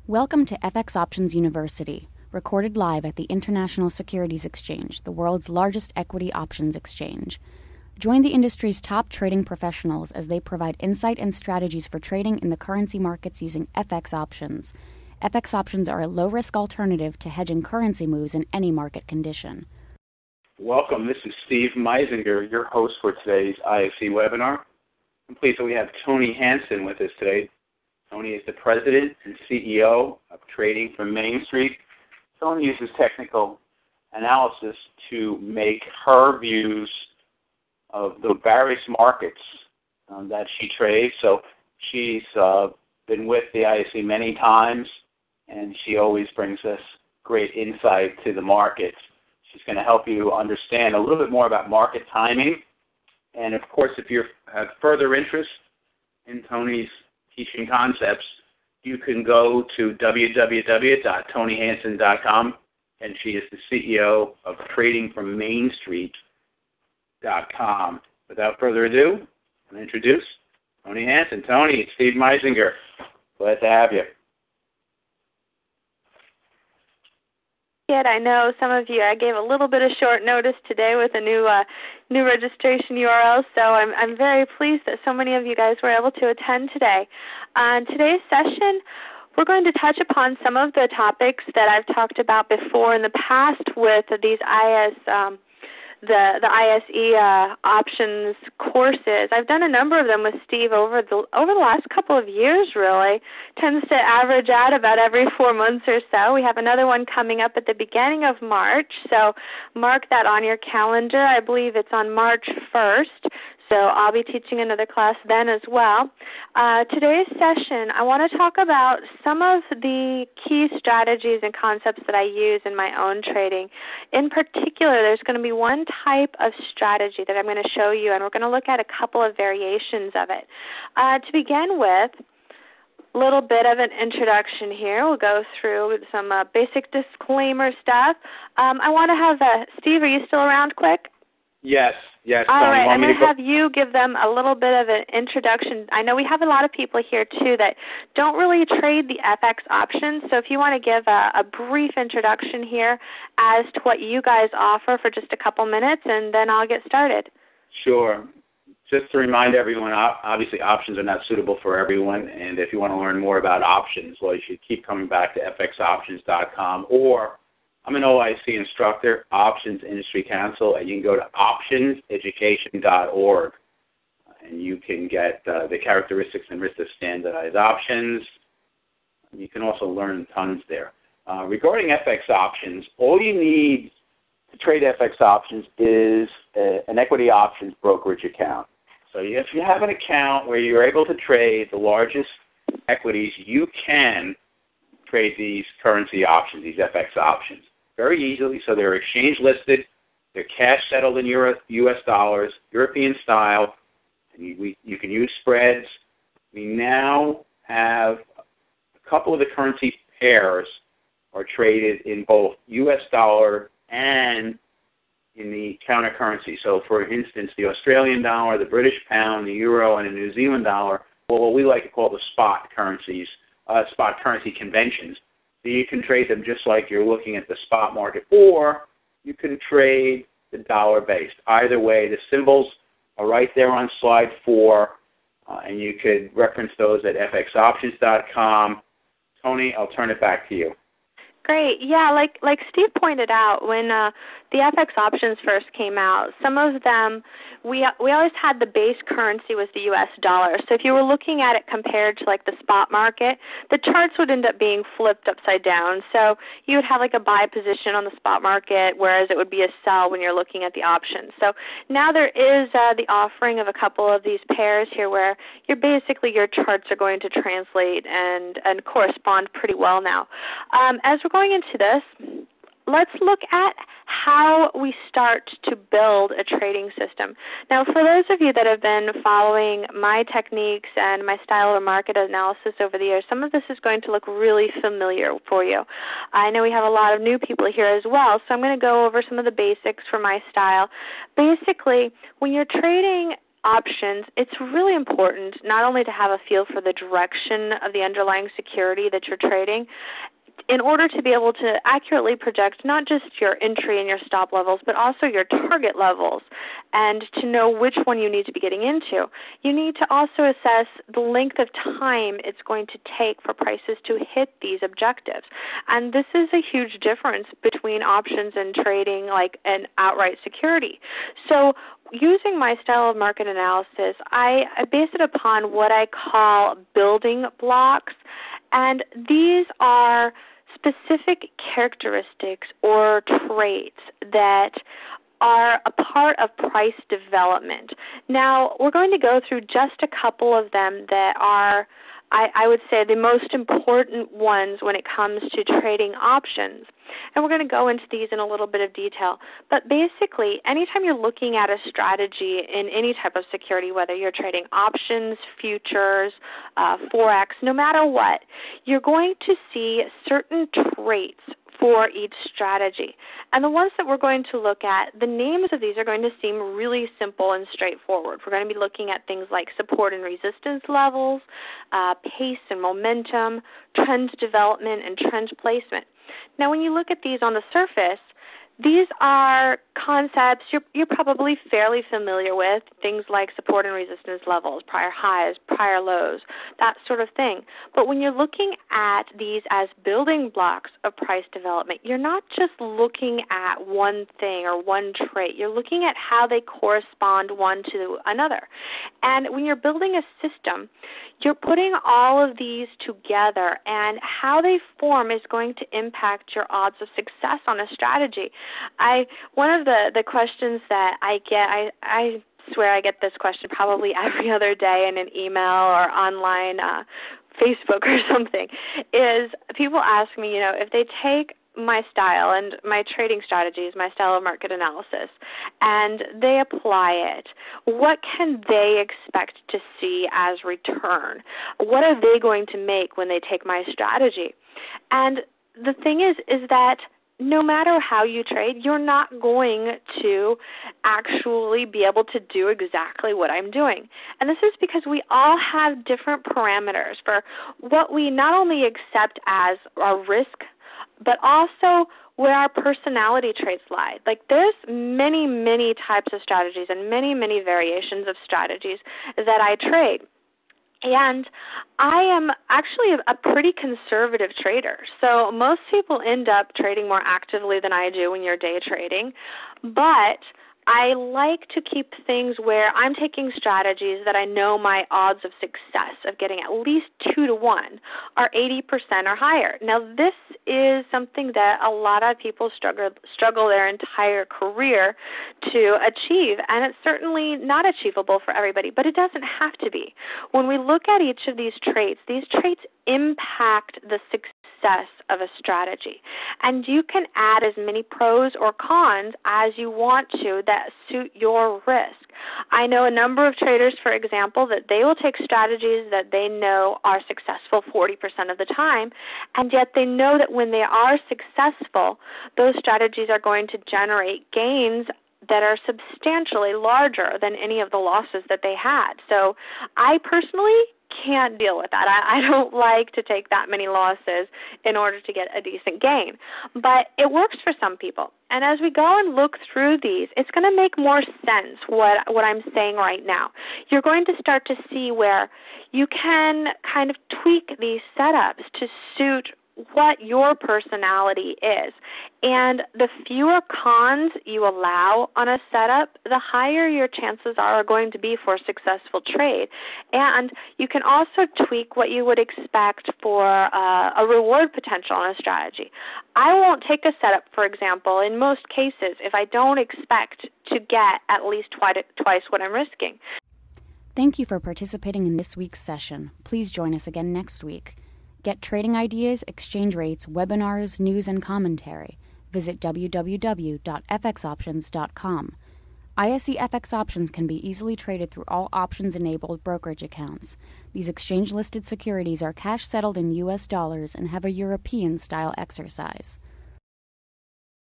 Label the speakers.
Speaker 1: Welcome to FX Options University, recorded live at the International Securities Exchange, the world's largest equity options exchange. Join the industry's top trading professionals as they provide insight and strategies for trading in the currency markets using FX options. FX options are a low-risk alternative to hedging currency moves in any market condition.
Speaker 2: Welcome. This is Steve Meisinger, your host for today's ISE webinar. I'm pleased that we have Toni Hansen with us today. Toni is the president and CEO of Trading from Main Street. Toni uses technical analysis to make her views of the various markets that she trades. So she's been with the ISE many times, and she always brings us great insight to the markets. She's going to help you understand a little bit more about market timing. And of course, if you have further interest in Toni's teaching concepts, you can go to www.tonihansen.com, and she is the CEO of tradingfrommainstreet.com. Without further ado, I'm going to introduce Toni Hansen. Toni, it's Steve Meisinger. Glad to have you.
Speaker 3: I know some of you, I gave a little bit of short notice today with a new registration URL, so I'm very pleased that so many of you guys were able to attend today. On today's session, we're going to touch upon some of the topics that I've talked about before in the past with these the ISE options courses. I've done a number of them with Steve over the last couple of years, really. Tends to average out about every 4 months or so. We have another one coming up at the beginning of March, so mark that on your calendar. I believe it's on March 1st. So I'll be teaching another class then as well. Today's session, I want to talk about some of the key strategies and concepts that I use in my own trading. In particular, there's going to be one type of strategy that I'm going to show you, and we're going to look at a couple of variations of it. To begin with, a little bit of an introduction here. We'll go through some basic disclaimer stuff. I want to have, Steve, are you still around quick?
Speaker 2: Yes. Yes,
Speaker 3: all
Speaker 2: Toni,
Speaker 3: right, I'm going to have you give them a little bit of an introduction. I know we have a lot of people here, too, that don't really trade the FX options. So if you want to give a brief introduction here as to what you guys offer for just a couple minutes, and then I'll get started.
Speaker 2: Sure. Just to remind everyone, obviously options are not suitable for everyone. And if you want to learn more about options, well, you should keep coming back to fxoptions.com, or I'm an OIC instructor, Options Industry Council, and you can go to optionseducation.org, and you can get the characteristics and risks of standardized options. You can also learn tons there. Regarding FX options, all you need to trade FX options is an equity options brokerage account. So if you have an account where you're able to trade the largest equities, you can trade these currency options, these FX options, very easily. So they're exchange listed, they're cash settled in US dollars, European style, and you can use spreads. We now have a couple of the currency pairs are traded in both US dollar and in the counter currency. So for instance, the Australian dollar, the British pound, the euro, and the New Zealand dollar, well, what we like to call the spot currencies, spot currency conventions. So you can trade them just like you're looking at the spot market, or you can trade the dollar-based. Either way, the symbols are right there on slide 4, and you could reference those at fxoptions.com. Toni, I'll turn it back to you.
Speaker 3: Great. Yeah, like Steve pointed out, when the FX options first came out, some of them, we always had the base currency was the US dollar. So if you were looking at it compared to like the spot market, the charts would end up being flipped upside down. So you would have like a buy position on the spot market, whereas it would be a sell when you're looking at the options. So now there is the offering of a couple of these pairs here where your charts are going to translate and correspond pretty well now. As we're going into this, let's look at how we start to build a trading system. Now, for those of you that have been following my techniques and my style of market analysis over the years, some of this is going to look really familiar for you. I know we have a lot of new people here as well, so I'm going to go over some of the basics for my style. Basically, when you're trading options, it's really important not only to have a feel for the direction of the underlying security that you're trading, in order to be able to accurately project not just your entry and your stop levels, but also your target levels, and to know which one you need to be getting into. You need to also assess the length of time it's going to take for prices to hit these objectives. And this is a huge difference between options and trading like an outright security. So using my style of market analysis, I base it upon what I call building blocks, and these are specific characteristics or traits that are a part of price development. Now, we're going to go through just a couple of them that are, I would say, the most important ones when it comes to trading options. And we're going to go into these in a little bit of detail. But basically, anytime you're looking at a strategy in any type of security, whether you're trading options, futures, Forex, no matter what, you're going to see certain traits for each strategy. And the ones that we're going to look at, the names of these are going to seem really simple and straightforward. We're going to be looking at things like support and resistance levels, pace and momentum, trend development, and trend placement. Now, when you look at these on the surface, these are concepts you're probably fairly familiar with, things like support and resistance levels, prior highs, prior lows, that sort of thing. But when you're looking at these as building blocks of price development, you're not just looking at one thing or one trait. You're looking at how they correspond one to another. And when you're building a system, you're putting all of these together, and how they form is going to impact your odds of success on a strategy. One of the questions that I get, I swear I get this question probably every other day in an email or online Facebook or something, is people ask me, if they take my style and my trading strategies, my style of market analysis, and they apply it, what can they expect to see as return? What are they going to make when they take my strategy? And the thing is that no matter how you trade, you're not going to actually be able to do exactly what I'm doing. And this is because we all have different parameters for what we not only accept as our risk, but also where our personality traits lie. Like, there's many, many types of strategies and many, many variations of strategies that I trade. And I am actually a pretty conservative trader. So most people end up trading more actively than I do when you're day trading. But I like to keep things where I'm taking strategies that I know my odds of success of getting at least 2 to 1 are 80% or higher. Now, this is something that a lot of people struggle their entire career to achieve, and it's certainly not achievable for everybody, but it doesn't have to be. When we look at each of these traits impact the success of a strategy. And you can add as many pros or cons as you want to that suit your risk. I know a number of traders, for example, that they will take strategies that they know are successful 40% of the time, and yet they know that when they are successful, those strategies are going to generate gains that are substantially larger than any of the losses that they had. So I personally can't deal with that. I don't like to take that many losses in order to get a decent gain. But it works for some people. And as we go and look through these, it's going to make more sense what I'm saying right now. You're going to start to see where you can kind of tweak these setups to suit what your personality is. And the fewer cons you allow on a setup, the higher your chances are going to be for a successful trade. And you can also tweak what you would expect for a reward potential on a strategy. I won't take a setup, for example, in most cases if I don't expect to get at least twice what I'm risking.
Speaker 1: Thank you for participating in this week's session. Please join us again next week. Get trading ideas, exchange rates, webinars, news, and commentary. Visit www.fxoptions.com. ISE FX options can be easily traded through all options-enabled brokerage accounts. These exchange-listed securities are cash-settled in U.S. dollars and have a European-style exercise.